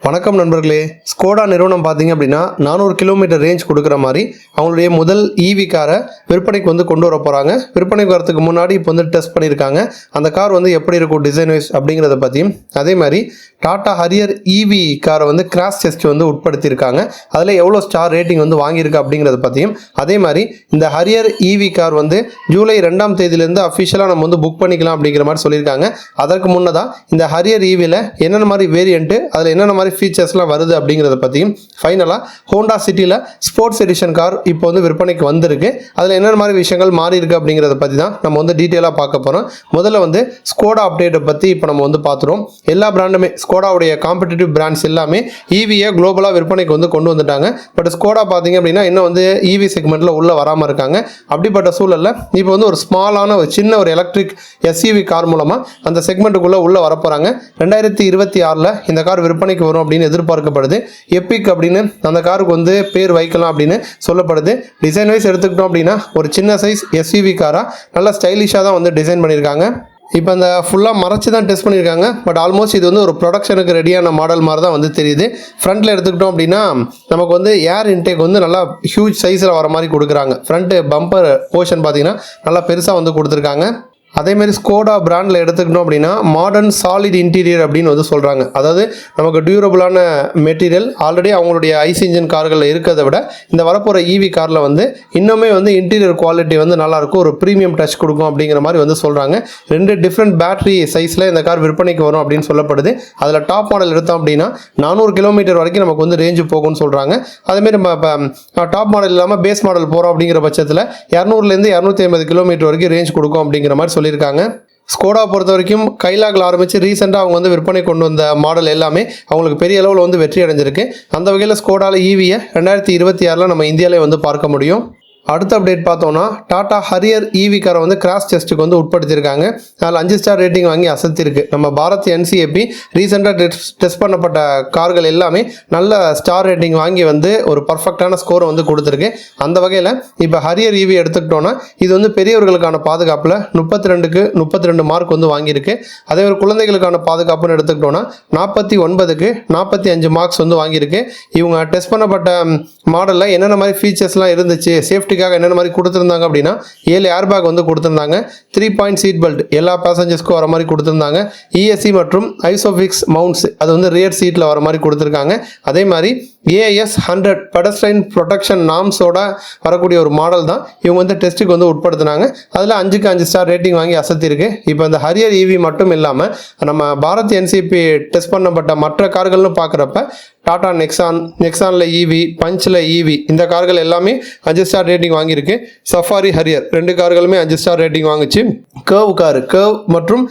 வணக்கம் நண்பர்களே. ஸ்கோடா நிறுவனம் பார்த்தீங்க அப்படின்னா 400 கிலோமீட்டர் ரேஞ்ச் கொடுக்குற மாதிரி அவங்களுடைய முதல் ஈவி காரை விற்பனைக்கு வந்து கொண்டு வர போகிறாங்க. விற்பனைக்கு வரதுக்கு முன்னாடி இப்போ வந்து டெஸ்ட் பண்ணியிருக்காங்க. அந்த கார் வந்து எப்படி இருக்கும் டிசைன் வைஸ் அப்படிங்கிறத பற்றியும், அதே மாதிரி டாடா ஹரியர் ஈவி காரை வந்து கிராஷ் டெஸ்ட் வந்து உட்படுத்தியிருக்காங்க. அதில் எவ்வளோ ஸ்டார் ரேட்டிங் வந்து வாங்கியிருக்கு அப்படிங்கிறத பற்றியும், அதே மாதிரி இந்த ஹரியர் ஈவி கார் வந்து ஜூலை 2ஆம் தேதியிலேருந்து அஃபிஷியலாக நம்ம வந்து புக் பண்ணிக்கலாம் அப்படிங்கிற மாதிரி சொல்லியிருக்காங்க. அதற்கு முன்னதாக இந்த ஹரியர் ஈவியில் என்னென்ன மாதிரி வேரியண்ட்டு, அதில் என்னென்ன மாதிரி ஃபீச்சர்ஸ்லாம் வருது அப்படிங்கிறத பற்றியும், ஃபைனலாக ஹோண்டா சிட்டியில் ஸ்போர்ட்ஸ் எடிஷன் கார் இப்போ வந்து விற்பனைக்கு வந்திருக்கு. அதில் என்னென்ன மாதிரி விஷயங்கள் மாறி இருக்கு அப்படிங்கிறத பற்றி தான் நம்ம வந்து டீட்டெயிலாக பார்க்க போகிறோம். முதல்ல வந்து ஸ்கோடா அப்டேட்டை பற்றி இப்போ நம்ம வந்து பார்த்துருவோம். எல்லா பிராண்டுமே ஸ்கோடாவுடைய காம்படிட்டிவ் பிராண்ட்ஸ் எல்லாமே ஈவியை குளோபலாக விற்பனைக்கு வந்து கொண்டு வந்துட்டாங்க. பட் ஸ்கோடா பார்த்தீங்க அப்படின்னா இன்னும் வந்து ஈவி செக்மெண்ட்டில் உள்ளே வராமல் இருக்காங்க. அப்படிப்பட்ட சூழலில் இப்போ வந்து ஒரு ஸ்மாலான ஒரு சின்ன ஒரு எலக்ட்ரிக் எஸ்யூவி கார் மூலமாக அந்த செக்மெண்ட்டுக்குள்ளே உள்ளே வரப்போகிறாங்க. 2026 இந்த கார் விற்பனைக்கு வரும் அப்படின்னு எதிர்பார்க்கப்படுது. எப்பிக் அப்படின்னு அந்த காருக்கு வந்து பேர் வைக்கலாம் அப்படின்னு சொல்லப்படுது. டிசைன் வைஸ் எடுத்துக்கிட்டோம் அப்படின்னா ஒரு சின்ன சைஸ் எஸ்யூவி காராக நல்லா ஸ்டைலிஷாக தான் வந்து டிசைன் பண்ணியிருக்காங்க. இப்போ அந்த ஃபுல்லாக மறைச்சி தான் டெஸ்ட் பண்ணியிருக்காங்க. பட் ஆல்மோஸ்ட் இது வந்து ஒரு ப்ரொடக்ஷனுக்கு ரெடியான மாடல் மாதிரி தான் வந்து தெரியுது. ஃப்ரண்ட்டில் எடுத்துக்கிட்டோம் அப்படின்னா நமக்கு வந்து ஏர் இன்டேக் வந்து நல்லா ஹியூஜ் சைஸில் வர மாதிரி கொடுக்குறாங்க. ஃப்ரண்ட்டு பம்பர் போர்ஷன் பார்த்தீங்கன்னா நல்லா பெருசாக வந்து கொடுத்துருக்காங்க. அதேமாரி ஸ்கோடா பிராண்டில் எடுத்துக்கிட்டோம் அப்படின்னா மாடர்ன் சாலிட் இன்டீரியர் அப்படின்னு வந்து சொல்கிறாங்க. அதாவது நமக்கு டியூரபிளான மெட்டீரியல் ஆல்ரெடி அவங்களுடைய ஐஸ் இன்ஜின் கார்களில் இருக்கிறத விட இந்த வரப்போகிற ஈவி காரில் வந்து இன்னுமே வந்து இன்டீரியர் குவாலிட்டி வந்து நல்லாயிருக்கும், ஒரு ப்ரீமியம் டச் கொடுக்கும் அப்படிங்கிற மாதிரி வந்து சொல்கிறாங்க. 2 டிஃப்ரெண்ட் பேட்டரி சைஸில் இந்த கார் விற்பனைக்கு வரும் அப்படின்னு சொல்லப்படுது. அதில் டாப் மாடல் எடுத்தோம் அப்படின்னா 400 கிலோமீட்டர் வரைக்கும் நமக்கு வந்து ரேஞ்சு போகும்னு சொல்கிறாங்க. அதேமாரி நம்ம இப்போ டாப் மாடல் இல்லாமல் பேஸ் மாடல் போகிறோம் அப்படிங்கிற பட்சத்தில் 200லேருந்து 250 கிலோமீட்டர் வரைக்கும் ரேஞ்ச் கொடுக்கும் அப்படிங்கிற மாதிரி சொல்லியிருக்காங்க. ஸ்கோடா பொறுத்த வரைக்கும் கைலாகில் ஆரம்பித்து ரீசெண்டாக அவங்க வந்து விற்பனை கொண்டு வந்த மாடல் எல்லாமே அவங்களுக்கு பெரிய அளவில் வந்து வெற்றி அடைஞ்சிருக்கு. அந்த வகையில் ஸ்கோடாவில் ஈவியை 2026 நம்ம இந்தியாவிலே வந்து பார்க்க முடியும். அடுத்த அப்டேட் பார்த்தோன்னா டாடா ஹரியர் ஈவி காரை வந்து கிராஷ் டெஸ்ட்டுக்கு வந்து உட்படுத்தியிருக்காங்க. அதில் 5 ஸ்டார் ரேட்டிங் வாங்கி அசத்திருக்கு. நம்ம பாரத் என்சிஏபி ரீசெண்டாக டெஸ்ட் பண்ணப்பட்ட கார்கள் எல்லாமே நல்ல ஸ்டார் ரேட்டிங் வாங்கி வந்து ஒரு பர்ஃபெக்டான ஸ்கோரை வந்து கொடுத்துருக்கு. அந்த வகையில் இப்போ ஹரியர் ஈவி எடுத்துக்கிட்டோன்னா இது வந்து பெரியவர்களுக்கான பாதுகாப்பில் 32க்கு 32 மார்க் வந்து வாங்கியிருக்கு. அதே ஒரு குழந்தைகளுக்கான பாதுகாப்புன்னு எடுத்துக்கிட்டோன்னா 49க்கு 45 மார்க்ஸ் வந்து வாங்கியிருக்கு. இவங்க டெஸ்ட் பண்ணப்பட்ட மாடலில் என்னென்ன மாதிரி ஃபீச்சர்ஸ்லாம் இருந்துச்சு, சேஃப்டிக்காக என்னென்ன மாதிரி கொடுத்துருந்தாங்க அப்படின்னா 7 ஏர்பேக் வந்து கொடுத்துருந்தாங்க. 3 பாயிண்ட் சீட் பெல்ட் எல்லா பேசஞ்சர்ஸ்க்கும் வர மாதிரி கொடுத்துருந்தாங்க. இஎஸ்சி மற்றும் ஐசோஃபிக்ஸ் மவுண்ட்ஸ் அது வந்து ரியர் சீட்டில் வர மாதிரி கொடுத்துருக்காங்க. அதே மாதிரி AS 100 பெடஸ்ட்ரைன் ப்ரொடெக்ஷன் நாம்ஸோட வரக்கூடிய ஒரு மாடல் தான் இவங்க வந்து டெஸ்ட்டுக்கு வந்து உட்படுத்தினாங்க. அதில் 5க்கு 5 ஸ்டார் ரேட்டிங் வாங்கி அசத்திருக்கு. இப்போ இந்த ஹரியர் ஈவி மட்டும் இல்லாமல் நம்ம பாரத் என்சிபி டெஸ்ட் பண்ணப்பட்ட மற்ற கார்கள்னு பார்க்குறப்ப டாடா நெக்ஸானில் ஈவி, பஞ்சில் ஈவி இந்த கார்கள் எல்லாமே 5 ஸ்டார் ரேட்டிங் வாங்கியிருக்கு. சஃபாரி ஹரியர் 2 கார்களுமே 5 ஸ்டார் ரேட்டிங் வாங்குச்சு. கர்வ் மற்றும்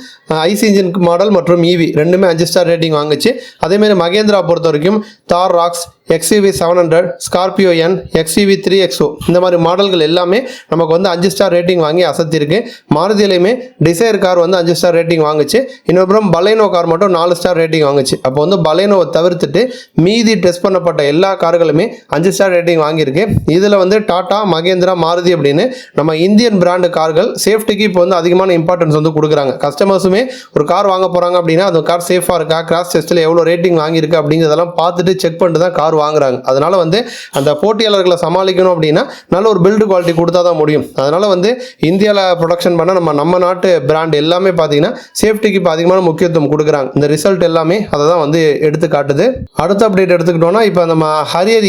ஐஸ் இன்ஜின் மாடல் மற்றும் ஈவி ரெண்டுமே 5 ஸ்டார் ரேட்டிங் வாங்குச்சு. அதேமாதிரி மகேந்திரா பொறுத்த வரைக்கும் தார் rocks, XUV 700, Scorpio N, XUV 3XO இந்த மாதிரி மாடல்கள் எல்லாமே நமக்கு வந்து 5 ஸ்டார் ரேட்டிங் வாங்கி அசத்திருக்கு. மாருதியிலையுமே டிசைர் கார் வந்து 5 ஸ்டார் ரேட்டிங் வாங்குச்சு. இன்னொரு பலேனோ கார் மட்டும் 4 ஸ்டார் ரேட்டிங் வாங்குச்சு. அப்போ வந்து பலேனோவை தவிர்த்துட்டு மீதி டெஸ்ட் பண்ணப்பட்ட எல்லா கார்களுமே 5 ஸ்டார் ரேட்டிங் வாங்கியிருக்கு. இதில் வந்து டாடா, மகேந்திரா, மாருதி அப்படின்னு நம்ம இந்தியன் பிராண்டு கார்கள் சேஃப்டிக்கு இப்போ வந்து அதிகமான இம்பார்ட்டன்ஸ் வந்து கொடுக்குறாங்க. கஸ்டமர்ஸுமே ஒரு கார் வாங்க போகிறாங்க அப்படின்னா அந்த கார் சேஃபாக இருக்கா, கிராஷ் டெஸ்ட்டில் எவ்வளோ ரேட்டிங் வாங்கியிருக்கு அப்படிங்கிறதெல்லாம் பார்த்துட்டு செக் பண்ணிட்டு தான் கார் வாங்குறாங்க. அதனால வந்து அந்த போட்டியாளர்களை சமாளிக்கணும் அப்படின்னா நல்ல ஒரு பில்டு குவாலிட்டி கொடுத்தா தான் முடியும். அதனால வந்து இந்தியாவில் ப்ரொடக்ஷன் பண்ண நம்ம நாட்டு பிராண்ட் எல்லாமே பார்த்தீங்கன்னா சேஃப்டிக்கு இப்போ அதிகமான முக்கியத்துவம் கொடுக்குறாங்க. இந்த ரிசல்ட் எல்லாமே அதை தான் வந்து எடுத்து காட்டுது. அடுத்த அப்டேட் எடுத்துக்கிட்டோம்னா இப்போ நம்ம ஹரியர்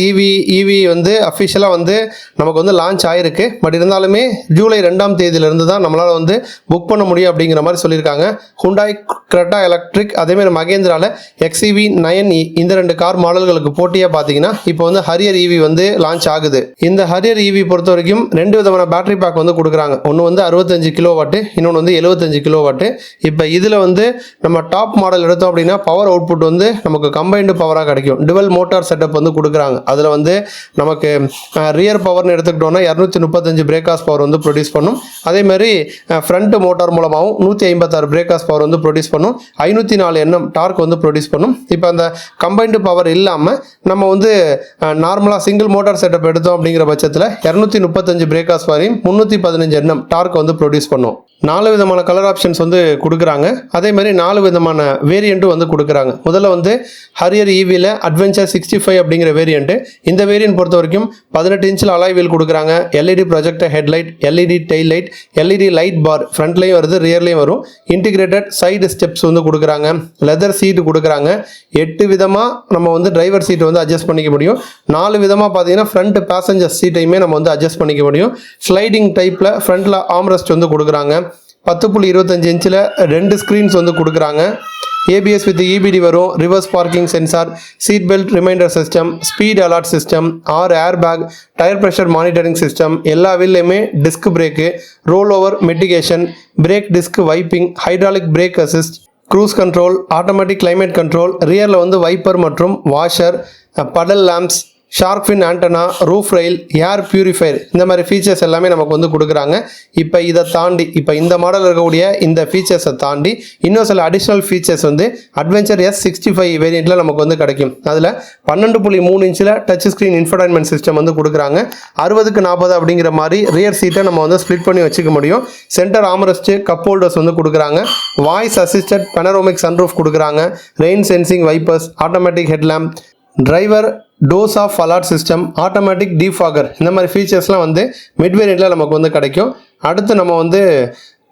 ஈவி வந்து அஃபிஷியலாக வந்து நமக்கு வந்து லான்ச் ஆயிருக்கு. பட் இருந்தாலுமே ஜூலை 2ஆம் தேதியிலிருந்து தான் நம்மளால் வந்து புக் பண்ண முடியும் அப்படிங்கிற மாதிரி சொல்லியிருக்காங்க. ஹுண்டாய் கிரெட்டா எலக்ட்ரிக், அதேமாதிரி மகேந்திராவில் XUV 9e இந்த 2 கார் மாடல்களுக்கு போட்டியாக பார்த்தீங்கன்னா இப்போ வந்து ஹரியர் ஈவி வந்து லான்ச் ஆகுது. இந்த ஹரியர் ஈவி பொறுத்த வரைக்கும் 2 விதமான பேட்டரி பேக் வந்து கொடுக்குறாங்க. ஒன்று வந்து 65 கிலோவாட்டு, இன்னொன்று வந்து 75 கிலோவாட்டு. இப்போ இதில் வந்து நம்ம டாப் மாடல் எடுத்தோம் அப்படின்னா பவர் அவுட்புட் வந்து நமக்கு கம்பைன்டு பவராக கிடைக்கும். டுவல் மோட்டார் செட்டப் வந்து கொடுக்குறாங்க. அதில் வந்து நமக்கு ரியர் பவர்னு எடுத்துக்கிட்டோம்னா 235 பிரேக்காஸ் பவர் வந்து ப்ரொடியூஸ் பண்ணும். அதேமாதிரி ஃப்ரண்ட் மோட்டார் மூலமாகவும் 156 பிரேக்காஸ் பவர் வந்து ப்ரொடியூஸ் பண்ணும். 504 Nm டார்க் வந்து ப்ரொடியூஸ் பண்ணும். இப்போ அந்த கம்பைன்டு பவர் இல்லாமல் நம்ம வந்து நார்மலாக சிங்கிள் மோட்டார் செட்டப் எடுத்தோம் அப்படிங்கிற பட்சத்தில் 235 பிரேக்காஸ் வரையும் 315 Nm டார்க் வந்து ப்ரொடியூஸ் பண்ணும். 4 விதமான கலர் ஆப்ஷன்ஸ் வந்து கொடுக்குறாங்க. அதே மாதிரி 4 விதமான வேரியண்ட்டும் வந்து கொடுக்குறாங்க. முதல்ல வந்து ஹரியர் ஈவியில் அட்வென்ச்சர் 65 அப்படிங்கிற வேரியண்ட். இந்த வேரியண்ட் பொறுத்த வரைக்கும் 18 இன்ச்சில் அலாய் வீல் கொடுக்குறாங்க. LED projector headlight, LED tail light, LED light bar ஃப்ரண்ட்லேயும் வருது, ரியர்லேயும் வரும். இன்டிகிரேட்டட் சைடு ஸ்டெப்ஸ் வந்து கொடுக்குறாங்க. லெதர் சீட்டு கொடுக்குறாங்க. 8 விதமாக நம்ம வந்து டிரைவர் சீட் வந்து அட்ஜஸ்ட் பண்ணிக்க முடியும். 4 விதமாக பார்த்தீங்கன்னா ஃப்ரண்ட் பேசஞ்சர் சீட்டையுமே நம்ம வந்து அட்ஜஸ்ட் பண்ணிக்க முடியும். ஸ்லைடிங் டைப்பில் ஃப்ரண்ட்டில் ஆம்ரெஸ்ட் வந்து கொடுக்குறாங்க. 10.25 இன்ச்சில் 2 ஸ்க்ரீன்ஸ் வந்து கொடுக்குறாங்க. ABS வித் EBD வரும். Reverse parking sensor, seat belt reminder system, speed alert system, 6 air bag, tyre pressure monitoring system, எல்லா வீல்லையுமே disc brake, roll over mitigation, brake disc wiping, hydraulic brake assist, cruise control, automatic climate control, ரியரில் வந்து wiper மற்றும் washer, puddle lamps, shark fin antenna, roof rail, air purifier, இந்த மாதிரி features எல்லாமே நமக்கு வந்து கொடுக்குறாங்க. இப்போ இதை தாண்டி இப்போ இந்த மாடல் இருக்கக்கூடிய இந்த ஃபீச்சர்ஸை தாண்டி இன்னும் சில அடிஷ்னல் ஃபீச்சர்ஸ் வந்து அட்வென்ச்சர் S65 வேரியண்ட்டில் நமக்கு வந்து கிடைக்கும். அதில் 12.3 இன்ச்சில் டச் ஸ்க்ரீன் இன்ஃபர்டைன்மெண்ட் சிஸ்டம் வந்து கொடுக்குறாங்க. 60/40 அப்படிங்கிற மாதிரி ரியர் சீட்டை நம்ம வந்து ஸ்ப்ளிட் பண்ணி வச்சுக்க முடியும். சென்டர் ஆம்ரெஸ்ட், கப் ஹோல்டர்ஸ் வந்து கொடுக்குறாங்க. வாய்ஸ் அசிஸ்டட் பனரோமிக் சன்ரூஃப் கொடுக்குறாங்க. Rain sensing wipers, automatic headlamp, driver doze off alert system, automatic defogger, இந்த மாதிரி ஃபீச்சர்ஸ்லாம் வந்து மிட் வேரியண்ட்டில் நமக்கு வந்து கிடைக்கும். அடுத்து நம்ம வந்து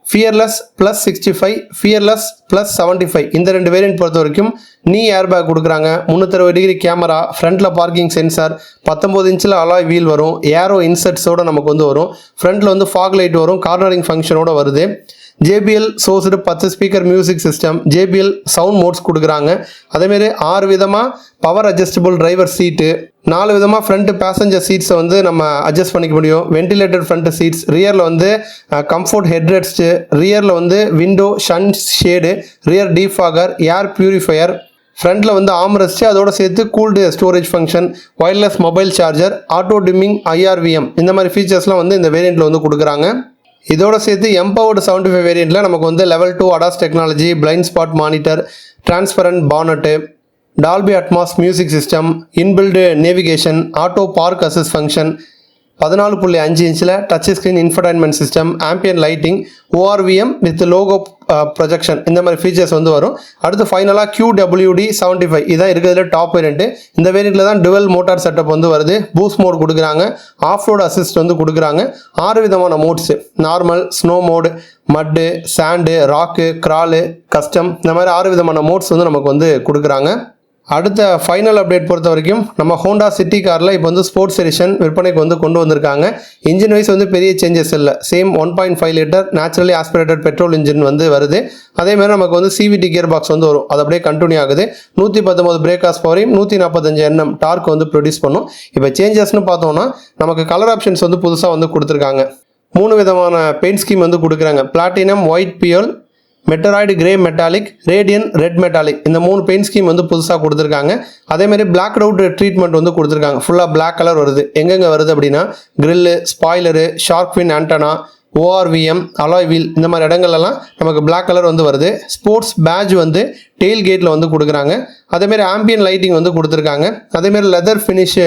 ஃபியர்லெஸ் ப்ளஸ் 65, ஃபியர்லெஸ் ப்ளஸ் 75 இந்த 2 வேரியண்ட் பொறுத்த வரைக்கும் நீ ஏர் பேக் கொடுக்குறாங்க. 360 டிகிரி கேமரா, ஃப்ரண்ட்டில் பார்க்கிங் சென்சார், 19 இன்ச்சில் அலாய் வீல் வரும். ஏரோ இன்செட்ஸோடு நமக்கு வந்து வரும். ஃப்ரண்ட்டில் வந்து ஃபாக் லைட் வரும். கார்னரிங் ஃபங்க்ஷனோட வருது. JBL sourced 10 speaker music system, JBL sound modes கொடுக்குறாங்க. அதேமாரி 6 விதமாக பவர் அட்ஜஸ்டபிள் டிரைவர் சீட்டு, 4 விதமாக ஃப்ரண்ட் பேசஞ்சர் சீட்ஸை வந்து நம்ம அட்ஜஸ்ட் பண்ணிக்க முடியும். வென்டிலேட்டட் ஃப்ரண்ட் சீட்ஸ், ரியரில் வந்து கம்ஃபர்ட் ஹெட்ரெஸ்ட்டு, ரியரில் வந்து window sun shade, rear defogger, air purifier, ஃப்ரண்ட்டில் வந்து ஆம்ரெஸ்ட், அதோட சேர்த்து cooled storage function, wireless mobile charger, auto dimming, IRVM, இந்த மாதிரி ஃபீச்சர்ஸ்லாம் வந்து இந்த வேரியண்ட்டில் வந்து கொடுக்குறாங்க. இதோட சேர்த்து எம்பவர்டு 75 வேரியண்ட்டில் நமக்கு வந்து level 2 ADAS technology, blind spot monitor, transparent bonnet, Dolby Atmos music system, inbuilt navigation, auto park assist function, 14.5 இன்ச்சில் touch screen infotainment system, ambient lighting, ORVM with logo projection, இந்த மாதிரி ஃபீச்சர்ஸ் வந்து வரும். அடுத்து ஃபைனலாக QWD 75 இதான் இருக்கிறதுல டாப் வேரியண்ட்டு. இந்த வேரியண்ட்டில் தான் டுவெல் மோட்டார் செட்டப் வந்து வருது. பூஸ்ட் மோட் கொடுக்குறாங்க. ஆஃப் ரோட் அசிஸ்ட் வந்து கொடுக்குறாங்க. 6 விதமான மோட்ஸு, நார்மல், ஸ்னோ மோடு, மட்டு, சாண்டு, ராக்கு, கிராலு, கஸ்டம், இந்த மாதிரி 6 விதமான மோட்ஸ் வந்து நமக்கு வந்து கொடுக்குறாங்க. அடுத்த ஃபைனல் அப்டேட் பொறுத்த வரைக்கும் நம்ம ஹோண்டா சிட்டி காரில் இப்போ வந்து ஸ்போர்ட்ஸ் எடிஷன் விற்பனைக்கு வந்து கொண்டு வந்திருக்காங்க. இன்ஜின் வைஸ் வந்து பெரிய சேஞ்சஸ் இல்லை. Same 1.5 litre naturally aspirated petrol engine வந்து வருது. அதேமாதிரி நமக்கு வந்து CVT கியர் பாக்ஸ் வந்து வரும். அது அப்படியே கண்டினியூ ஆகுது. 119 பிரேக் ஹார்ஸ் பவரையும் 145 Nm டார்க் வந்து ப்ரொடியூஸ் பண்ணும். இப்போ சேஞ்சஸ்னு பார்த்தோம்னா நமக்கு கலர் ஆப்ஷன்ஸ் வந்து புதுசாக வந்து கொடுத்துருக்காங்க. 3 விதமான பெயிண்ட் ஸ்கீம் வந்து கொடுக்குறாங்க. Platinum, white pearl, meteoroid grey metallic, radiant red metallic, இந்த 3 பெயிண்ட் ஸ்கீம் வந்து புதுசாக கொடுத்துருக்காங்க. அதேமாதிரி பிளாக் அவுட் ட்ரீட்மெண்ட் வந்து கொடுத்துருக்காங்க. ஃபுல்லாக பிளாக் கலர் வருது. எங்கெங்கே வருது அப்படின்னா grille, spoiler, shark fin antenna, ORVM, alloy wheel, இந்த மாதிரி இடங்கள்லாம் நமக்கு பிளாக் கலர் வந்து வருது. ஸ்போர்ட்ஸ் பேட்ச் வந்து டெயில் கேட்டில் வந்து கொடுக்குறாங்க. அதேமாரி ஆம்பியன் லைட்டிங் வந்து கொடுத்துருக்காங்க. அதேமாரி லெதர் ஃபினிஷ்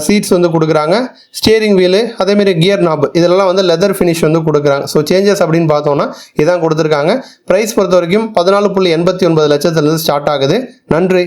சீட்ஸ் வந்து கொடுக்குறாங்க. ஸ்டியரிங் வீலு, அதேமாரி கியர் நாப், இதெல்லாம் வந்து லெதர் ஃபினிஷ் வந்து கொடுக்குறாங்க. ஸோ சேஞ்சஸ் அப்படின்னு பார்த்தோம்னா இதான் கொடுத்துருக்காங்க. ப்ரைஸ் பொறுத்த வரைக்கும் 14.89 லட்சத்துலேருந்து ஸ்டார்ட் ஆகுது. நன்றி.